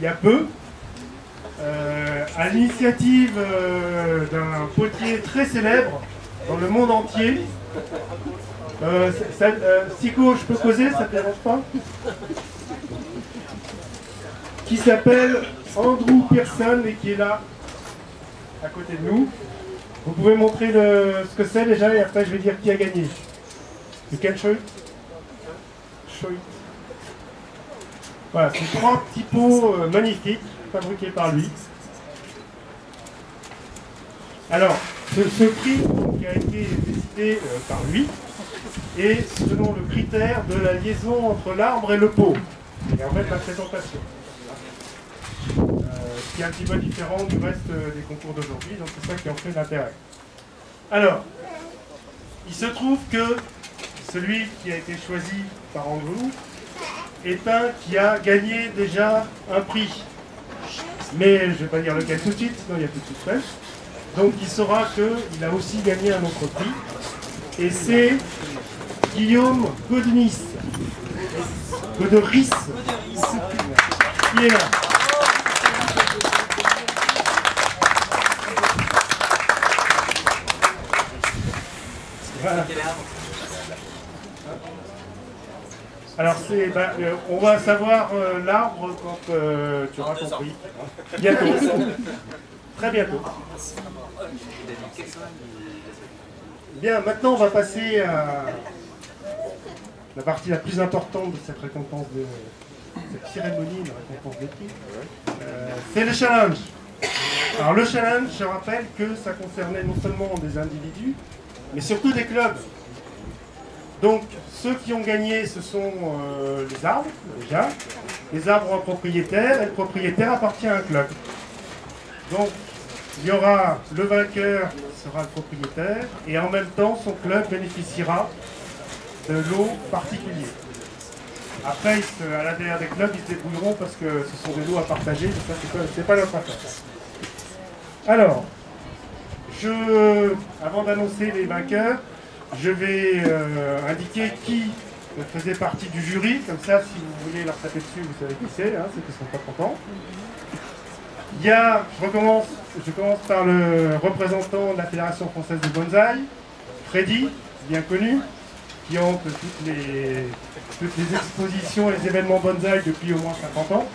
il y a peu, à l'initiative d'un potier très célèbre dans le monde entier. Sico, je peux causer, ça ne te dérange pas? Qui s'appelle Andrew Pearson et qui est là, à côté de nous. Vous pouvez montrer ce que c'est déjà et après je vais dire qui a gagné. You can show it? Show it. Voilà, c'est 3 petits pots magnifiques, fabriqués par lui. Alors, ce prix qui a été décidé par lui est selon le critère de la liaison entre l'arbre et le pot. Et en fait, la présentation. Qui est un petit peu différent du reste des concours d'aujourd'hui, donc c'est ça qui en fait l'intérêt. Alors, il se trouve que celui qui a été choisi par Andrew est un qui a gagné déjà un prix. Mais je ne vais pas dire lequel tout de suite, sinon il y a tout de suite fait. Donc il saura qu'il a aussi gagné un autre prix. Et c'est Guillaume Godenis. Goderis. Qui est là. Voilà. Alors on va savoir l'arbre quand tu auras compris. Bientôt. Très bientôt. Bien, maintenant on va passer à la partie la plus importante de cette récompense, de cette cérémonie de récompense des prix. C'est le challenge. Alors le challenge, je rappelle que ça concernait non seulement des individus, mais surtout des clubs. Donc, ceux qui ont gagné, ce sont les arbres, déjà. Les arbres propriétaires, et le propriétaire appartient à un club. Donc, il y aura le vainqueur qui sera le propriétaire, et en même temps, son club bénéficiera de lots particuliers. Après, à l'intérieur des clubs, ils se débrouilleront parce que ce sont des lots à partager, mais ça, c'est pas notre affaire. Alors, avant d'annoncer les vainqueurs, je vais indiquer qui faisait partie du jury. Comme ça, si vous voulez leur taper dessus, vous savez qui c'est, hein, ceux qui ne sont pas contents. Je commence par le représentant de la Fédération française de bonsaï, Freddy, bien connu, qui hante toutes les expositions et les événements bonsaï depuis au moins 50 ans.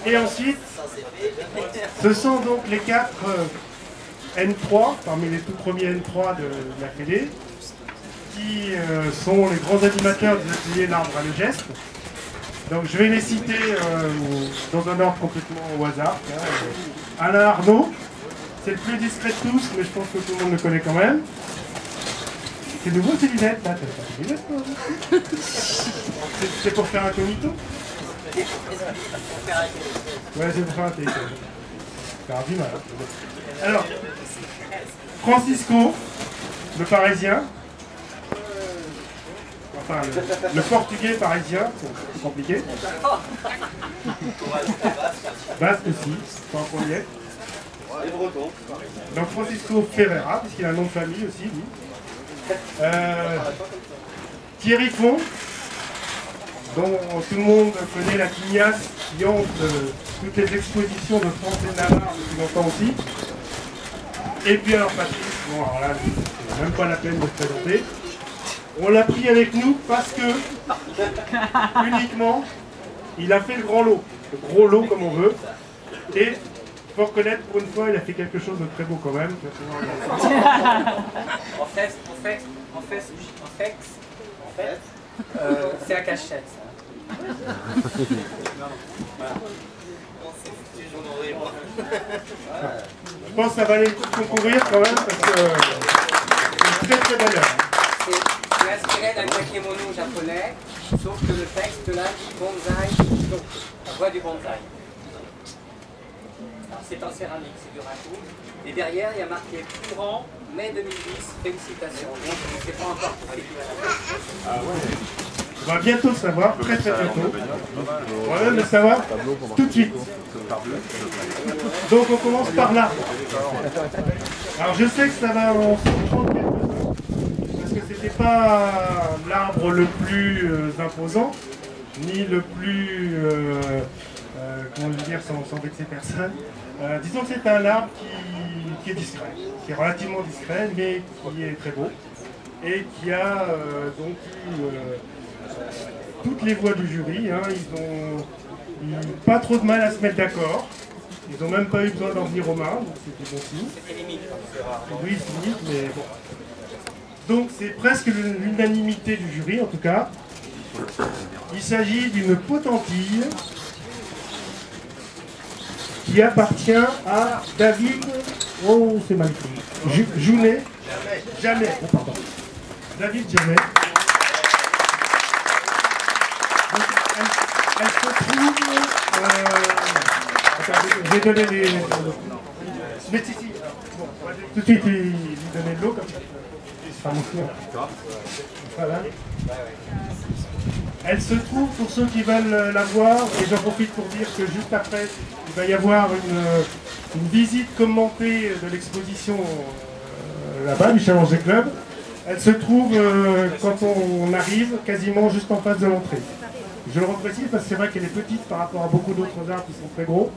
Et ensuite, ce sont donc les 4 N3, parmi les tout premiers N3 de la Fédé, qui sont les grands animateurs des ateliers L'Arbre à le geste. Donc je vais les citer dans un ordre complètement au hasard. Alain Arnaud, c'est le plus discret de tous, mais je pense que tout le monde le connaît quand même. C'est nouveau ces lunettes, là, t'as pas de lunettes, toi? C'est pour faire un cognito? Ouais, c'est pour faire un téléphone. Ça du mal. Hein. Alors, Francisco, le parisien. Enfin, le portugais parisien, c'est compliqué. Basque aussi, pas un premier. Donc Francisco Ferreira, puisqu'il a un nom de famille aussi, lui. Thierry Font, dont tout le monde connaît la tignasse qui hante toutes les expositions de France et de Navarre depuis longtemps aussi. Et puis alors Patrice, bon alors là, c'est même pas la peine de se présenter. On l'a pris avec nous parce que, uniquement, il a fait le grand lot. Le gros lot comme on veut. Et, il faut reconnaître, pour une fois, il a fait quelque chose de très beau quand même. En fait, c'est un cachette, ça. Je pense que ça valait le coup de concourir quand même parce que c'est une très très belle œuvre. C'est inspiré d'un kakemono japonais, sauf que le texte là dit bonsaï, donc la voix du bonsaï. Alors c'est en céramique, c'est du raku. Et derrière, il y a marqué courant, mai 2010, félicitations. Donc je ne sais pas encore pour qui. Ah ouais. On va bientôt le savoir, très très bientôt. On va même le savoir tout de suite. Donc on commence par l'arbre. Alors je sais que ça va en surprendre quelques-uns, parce que c'était pas l'arbre le plus imposant, ni le plus, comment dire, sans vexer personne. Disons que c'est un arbre qui est discret, qui est relativement discret, mais qui est très beau, et qui a donc eu toutes les voix du jury. Hein. Ils ont pas trop de mal à se mettre d'accord. Ils n'ont même pas eu besoin d'en venir aux mains, donc c'était bon signe. C'était limite. Oui, c'est limite, mais bon. Donc c'est presque l'unanimité du jury, en tout cas. Il s'agit d'une potentille qui appartient à David... Oh, c'est mal écrit. Jounet. Jamais. Oh, pardon. David Jamais. Donc, elle se trouve... Attends, je vais donner les... Mais si, si. Bon, on va tout de suite lui donner de l'eau comme ça. Il sera mouillé. Voilà. Elle se trouve, pour ceux qui veulent la voir, et j'en profite pour dire que juste après, il va y avoir une visite commentée de l'exposition là-bas, du Challenge Club. Elle se trouve, quand on arrive, quasiment juste en face de l'entrée. Je le reprécise parce que c'est vrai qu'elle est petite par rapport à beaucoup d'autres arbres qui sont très gros,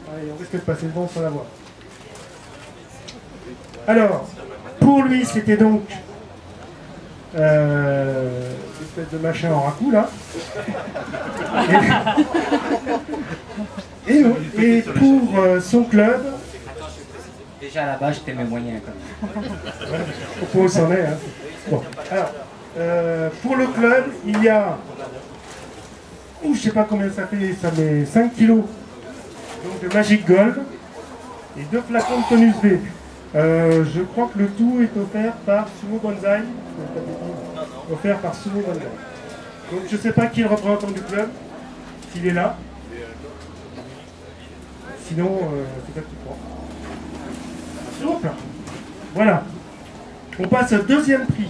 et on risque de passer devant sans la voir. Alors, pour lui, c'était donc espèce de machin en racoup là. Et pour son club. Déjà à la base, j'étais mes moyens quand même. Au point où c'en est. Hein. Bon. Alors, pour le club, il y a. Je ne sais pas combien ça met 5 kilos donc de Magic Gold et 2 flacons de Tonus V. Je crois que le tout est offert par Sumo Banzai. Offert par Sumo Banzai. Donc je ne sais pas qui est le représentant du club, s'il est là. Sinon, c'est peut-être qu'il prend. Voilà. On passe au deuxième prix.